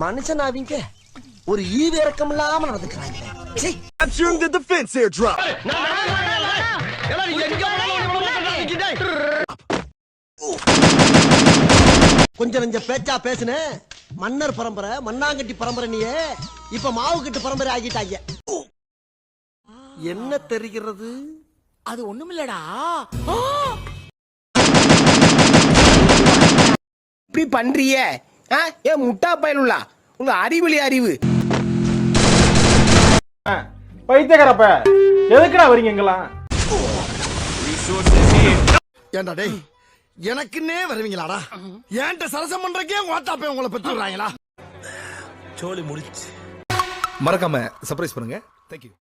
மனுஷன் அவங்க ஒரு ஈவு இறக்கம் இல்லாம நடந்துக்கிறாங்க. Capturing the defense airdrop. கொஞ்சம் நெஞ்ச பேச்சா பேசுன மன்னர் பரம்பரை மண்ணாங்கட்டி பரம்பரை நீயே இப்ப மாவு கட்டு பரம்பரை ஆகிட்டாங்க. என்ன தெரிகிறது? அது ஒண்ணுமில்லடா. இப்படி பண்றிய ஏன் முட்டா பயனுள்ளா உங்க அறிவிலி அறிவு பைத்தியக்காரப்ப எதுக்குடா வரீங்க எங்கெல்லாம்? ஏண்டா டேய் எனக்குன்னே வருவீங்களாடா? ஏன்ட்ட சரசம் பண்றக்கே வாட்டாப்பே உங்களை பெற்றுறாங்களா? சோலி முடிச்சு. மறக்காம சர்ப்ரைஸ் பண்ணுங்க. Thank you.